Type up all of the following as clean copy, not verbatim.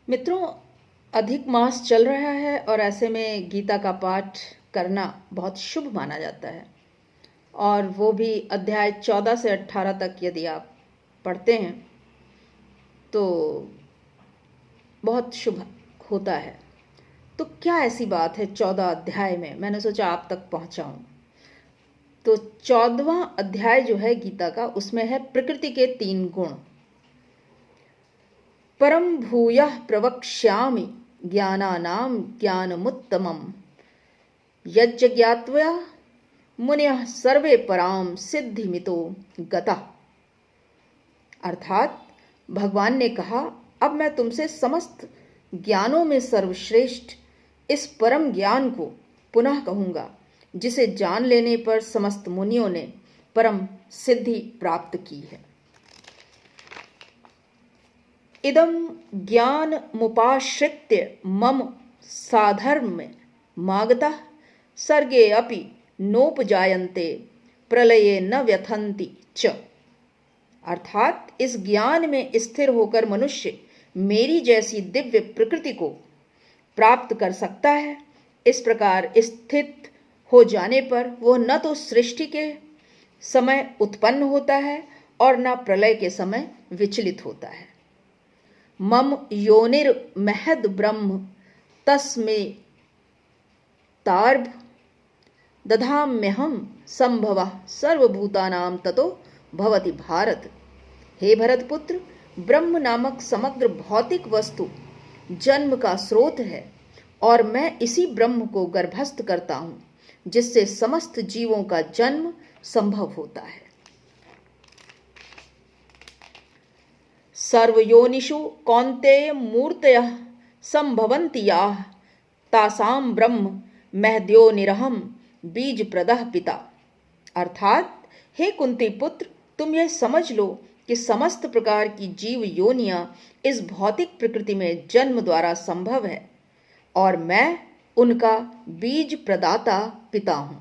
मित्रों, अधिक मास चल रहा है और ऐसे में गीता का पाठ करना बहुत शुभ माना जाता है। और वो भी अध्याय 14 से 18 तक यदि आप पढ़ते हैं तो बहुत शुभ होता है। तो क्या ऐसी बात है 14 अध्याय में, मैंने सोचा आप तक पहुंचाऊं। तो 14वां अध्याय जो है गीता का, उसमें है प्रकृति के 3 गुण। परम भूयः प्रवक्ष्यामि ज्ञानानां ज्ञानमुत्तमम् यज्ञ ज्ञात्वा मुनयः सर्वे पराम सिद्धिमितो गतः। अर्थात भगवान ने कहा, अब मैं तुमसे समस्त ज्ञानों में सर्वश्रेष्ठ इस परम ज्ञान को पुनः कहूंगा, जिसे जान लेने पर समस्त मुनियों ने परम सिद्धि प्राप्त की है। इदं ज्ञान मुपाश्रित्य मम साधर्म मागतः सर्गे अपि नोपजायन्ते प्रलये न व्यथन्ति च। अर्थात इस ज्ञान में स्थिर होकर मनुष्य मेरी जैसी दिव्य प्रकृति को प्राप्त कर सकता है। इस प्रकार स्थित हो जाने पर वह न तो सृष्टि के समय उत्पन्न होता है और न प्रलय के समय विचलित होता है। मम योनिर्महद् ब्रह्म तस्मै तार्भ दधाम्यहं संभवः सर्वभूतानां ततो भवति भारत। हे भरतपुत्र, ब्रह्म नामक समग्र भौतिक वस्तु जन्म का स्रोत है और मैं इसी ब्रह्म को गर्भस्थ करता हूं, जिससे समस्त जीवों का जन्म संभव होता है। सर्वयोनिषु कौन्तेय मूर्तयः संभवन्ति याः तासां ब्रह्म महद्योनिरहं बीज प्रदः पिता। अर्थात हे कुंती पुत्र, तुम यह समझ लो कि समस्त प्रकार की जीव योनियां इस भौतिक प्रकृति में जन्म द्वारा संभव है और मैं उनका बीज प्रदाता पिता हूं।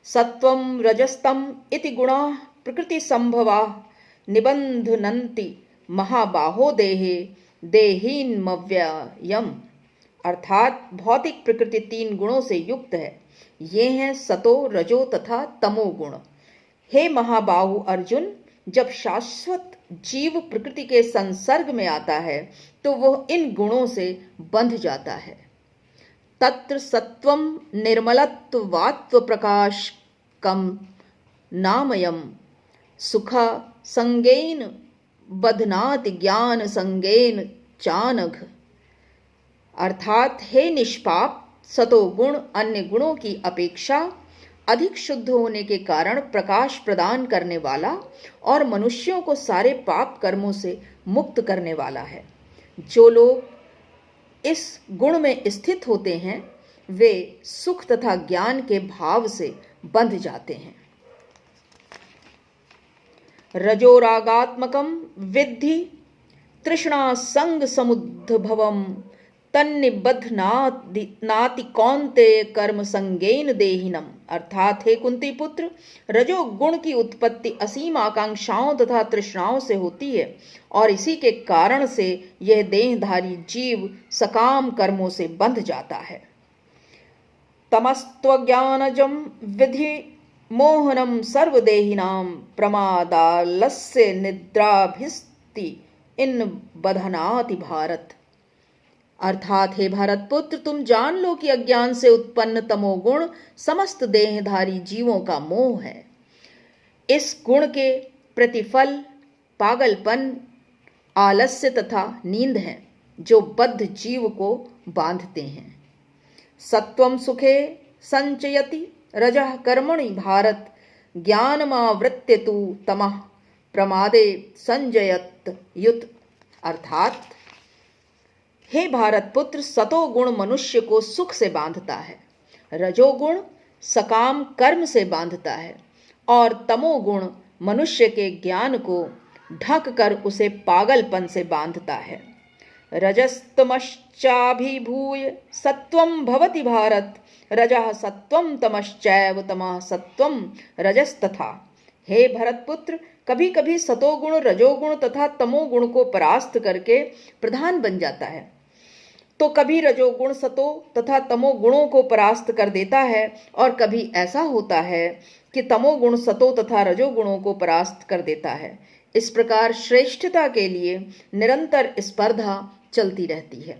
सत्वं रजस्तम इति गुणाः प्रकृति संभवा निबंधनन्ति महाबाहो देहे देहीन्मव्ययम्। अर्थात भौतिक प्रकृति 3 गुणों से युक्त है। ये हैं सतो, रजो तथा तमो गुण। हे महाबाहु अर्जुन, जब शाश्वत जीव प्रकृति के संसर्ग में आता है तो वह इन गुणों से बंध जाता है। तत्र सत्वं निर्मलत्वात्व प्रकाशकं नामयम् सुख संगेन बध्नाति ज्ञान संगेन चानघ। अर्थात हे निष्पाप, सतोगुण अन्य गुणों की अपेक्षा अधिक शुद्ध होने के कारण प्रकाश प्रदान करने वाला और मनुष्यों को सारे पाप कर्मों से मुक्त करने वाला है। जो लोग इस गुण में स्थित होते हैं वे सुख तथा ज्ञान के भाव से बंध जाते हैं। रजोरागात्मकं विद्धि तृष्णा संग समुद्भवम् तन्निबध्नाति कौन्तेय कर्म संगेन देहिनम। अर्थात हे कुंती पुत्र, रजोगुण की उत्पत्ति असीम आकांक्षाओं तथा तृष्णाओं से होती है और इसी के कारण से यह देहधारी जीव सकाम कर्मों से बंध जाता है। तमस्त्वज्ञानजं विधि मोहनम सर्वदेहिनां प्रमादालस्य निद्राभिस्ति इन बधनाति भारत। अर्थात हे भारत पुत्र, तुम जान लो कि अज्ञान से उत्पन्न तमोगुण समस्त देहधारी जीवों का मोह है। इस गुण के प्रतिफल पागलपन, आलस्य तथा नींद हैं, जो बद्ध जीव को बांधते हैं। सत्वं सुखे संचयति रजः कर्मणि भारत ज्ञानमावृत्य तु तमः प्रमादे संजयत युत। अर्थात हे भारत पुत्र, सतोगुण मनुष्य को सुख से बांधता है, रजोगुण सकाम कर्म से बांधता है और तमोगुण मनुष्य के ज्ञान को ढक कर उसे पागलपन से बांधता है। रजस्तमश्चाभिभूय सत्वं भवति भारत रजः सत्वं तमश्चैव तमः सत्वं रजस्तथा। हे भरतपुत्र, कभी कभी सतोगुण, रजोगुण तथा तमोगुण को परास्त करके प्रधान बन जाता है, तो कभी रजोगुण सतो तथा तमोगुणों को परास्त कर देता है, और कभी ऐसा होता है कि तमोगुण सतो तथा रजोगुणों को परास्त कर देता है। इस प्रकार श्रेष्ठता के लिए निरंतर स्पर्धा चलती रहती है।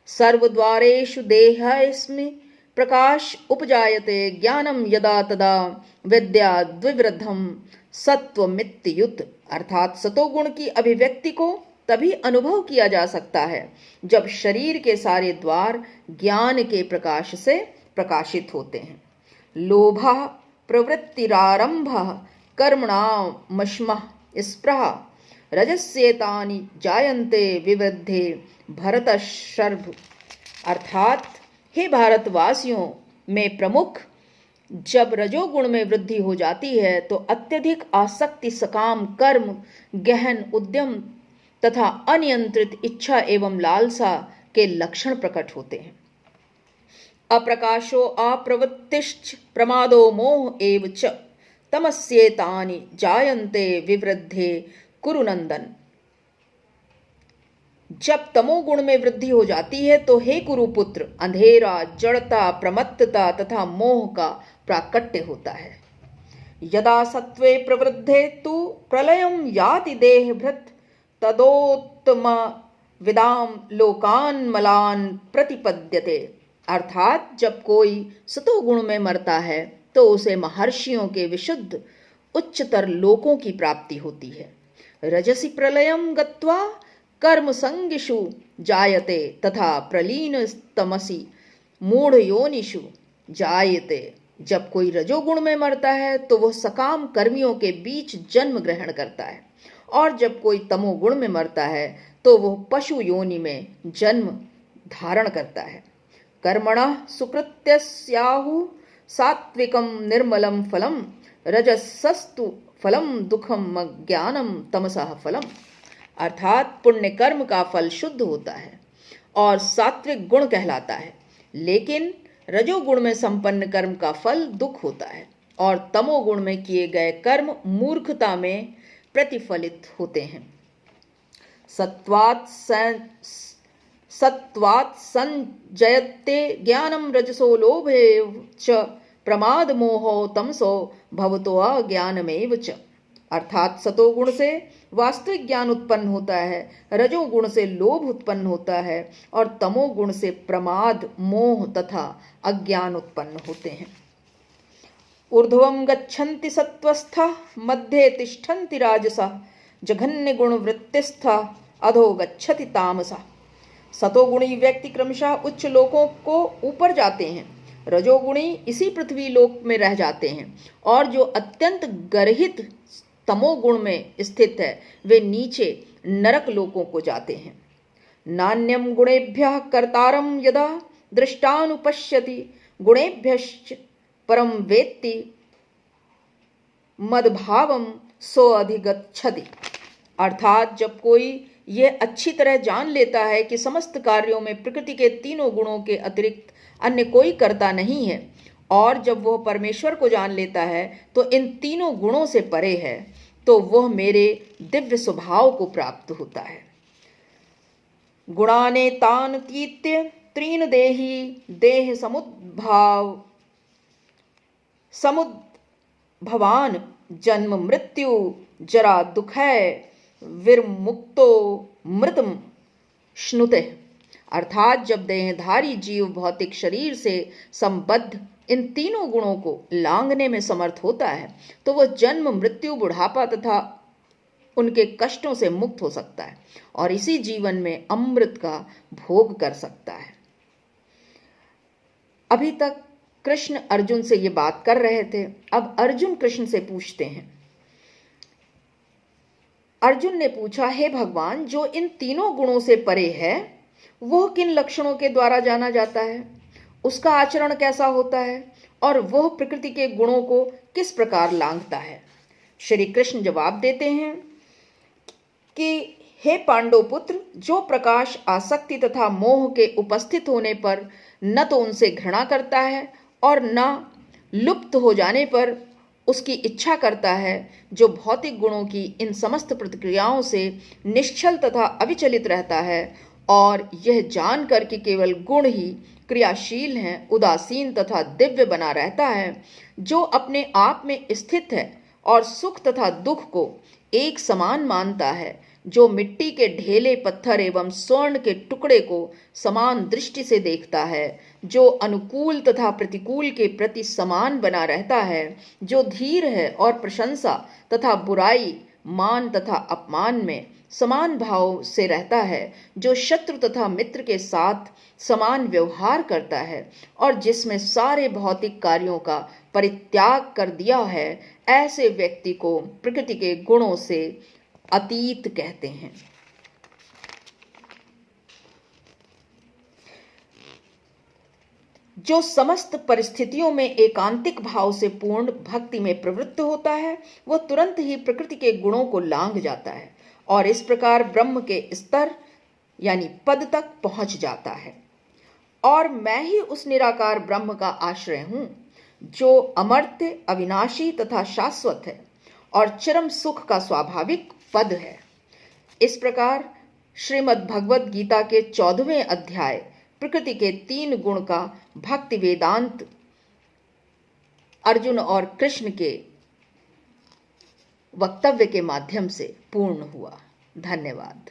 सर्वद्वारेषु देहेऽस्मिन् प्रकाश उपजायते, ज्ञानम यदा तदा विद्या द्विवृद्धम सत्वमित्युत। अर्थात सतोगुण की अभिव्यक्ति को तभी अनुभव किया जा सकता है जब शरीर के सारे द्वार ज्ञान के प्रकाश से प्रकाशित होते हैं। लोभः प्रवृत्तिरारंभः कर्मणामश्मः स्पृहा रजस्येतानि जायन्ते विवृद्धे भरतशर्भ। अर्थात हे भारतवासियों में प्रमुख, जब रजोगुण में वृद्धि हो जाती है तो अत्यधिक आसक्ति, सकाम कर्म, गहन उद्यम तथा अनियंत्रित इच्छा एवं लालसा के लक्षण प्रकट होते हैं। अप्रकाशो अप्रवृत्तिश्च प्रमादो मोह एव च तमस्येतानि जायन्ते विवृद्धे कुरुनंदन। जब तमोगुण में वृद्धि हो जाती है तो हे कुरुपुत्र, अंधेरा, जड़ता, प्रमत्तता तथा मोह का प्राकट्य होता है। यदा सत्वे प्रवृद्धे तु प्रलयं याति देहभृत् तदोत्तम विदाम लोकान मलान प्रतिपद्यते। अर्थात जब कोई सतोगुण में मरता है तो उसे महर्षियों के विशुद्ध उच्चतर लोकों की प्राप्ति होती है। रजसि प्रलयं गत्वा कर्म संगिषु जायते तथा प्रलीन तमसि मूढ़ योनिषु जायते। जब कोई रजोगुण में मरता है तो वह सकाम कर्मियों के बीच जन्म ग्रहण करता है, और जब कोई तमोगुण में मरता है तो वह पशु योनि में जन्म धारण करता है। कर्मणः सुकृत्यस्याहु सात्विकं निर्मलं फलम रजसस्तु फलम दुखम ज्ञानम तमसः फलम। अर्थात पुण्य कर्म का फल शुद्ध होता है और सात्विक गुण कहलाता है, लेकिन रजोगुण में संपन्न कर्म का फल दुख होता है, और तमोगुण में किए गए कर्म मूर्खता में प्रतिफलित होते हैं। सत्वात् संजयते ज्ञानम रजसो लोभे च प्रमाद मोहो तमसो भवतो अज्ञानमेव च। अर्थात सतोगुण से वास्तविक ज्ञान उत्पन्न होता है, रजोगुण से लोभ उत्पन्न होता है, और तमोगुण से प्रमाद, मोह तथा अज्ञान उत्पन्न होते हैं। ऊर्ध्वं गच्छन्ति सत्वस्था मध्ये तिष्ठन्ति राजसा जघन्य गुण वृत्तिस्था अधो गच्छति तामसा। सतोगुणी व्यक्ति क्रमशः उच्च लोकों को ऊपर जाते हैं, रजोगुणी इसी पृथ्वी लोक में रह जाते हैं, और जो अत्यंत गर्हित तमोगुण में स्थित है वे नीचे नरक लोकों को जाते हैं। नान्यम गुणेभ्यः कर्तारं यदा दृष्टानुपश्यति गुणेभ्यश्च परम वेत्ति मदभावम सो अधिगच्छति। अर्थात जब कोई यह अच्छी तरह जान लेता है कि समस्त कार्यों में प्रकृति के तीनों गुणों के अतिरिक्त अन्य कोई कर्ता नहीं है, और जब वह परमेश्वर को जान लेता है तो इन तीनों गुणों से परे है, तो वह मेरे दिव्य स्वभाव को प्राप्त होता है। गुणाने तान तीत्य त्रीन देही देह समुद्भवान जन्म मृत्यु जरा दुखय विर्मुक्तो मृतम श्नुते। अर्थात जब देहधारी जीव भौतिक शरीर से संबद्ध इन तीनों गुणों को लांघने में समर्थ होता है तो वह जन्म, मृत्यु, बुढ़ापा तथा उनके कष्टों से मुक्त हो सकता है और इसी जीवन में अमृत का भोग कर सकता है। अभी तक कृष्ण अर्जुन से ये बात कर रहे थे। अब अर्जुन कृष्ण से पूछते हैं। अर्जुन ने पूछा, हे भगवान, जो इन तीनों गुणों से परे है वह किन लक्षणों के द्वारा जाना जाता है, उसका आचरण कैसा होता है और वह प्रकृति के गुणों को किस प्रकार लांघता है। श्री कृष्ण जवाब देते हैं कि हे पांडव पुत्र, जो प्रकाश आसक्ति तथा मोह के उपस्थित होने पर न तो उनसे घृणा करता है और न लुप्त हो जाने पर उसकी इच्छा करता है, जो भौतिक गुणों की इन समस्त प्रतिक्रियाओं से निश्चल तथा अविचलित रहता है और यह जानकर कि केवल गुण ही क्रियाशील हैं, उदासीन तथा दिव्य बना रहता है, जो अपने आप में स्थित है और सुख तथा दुख को एक समान मानता है, जो मिट्टी के ढेले पत्थर एवं स्वर्ण के टुकड़े को समान दृष्टि से देखता है, जो अनुकूल तथा प्रतिकूल के प्रति समान बना रहता है, जो धीर है और प्रशंसा तथा बुराई, मान तथा अपमान में समान भाव से रहता है, जो शत्रु तथा मित्र के साथ समान व्यवहार करता है और जिसमें सारे भौतिक कार्यों का परित्याग कर दिया है, ऐसे व्यक्ति को प्रकृति के गुणों से अतीत कहते हैं। जो समस्त परिस्थितियों में एकांतिक भाव से पूर्ण भक्ति में प्रवृत्त होता है, वह तुरंत ही प्रकृति के गुणों को लांघ जाता है और इस प्रकार ब्रह्म के स्तर यानी पद तक पहुंच जाता है। और मैं ही उस निराकार ब्रह्म का आश्रय हूं, जो अमर्त्य, अविनाशी तथा शाश्वत है और चरम सुख का स्वाभाविक पद है। इस प्रकार श्रीमद् भगवद गीता के 14वें अध्याय प्रकृति के 3 गुण का भक्ति वेदांत अर्जुन और कृष्ण के वक्तव्य के माध्यम से पूर्ण हुआ। धन्यवाद।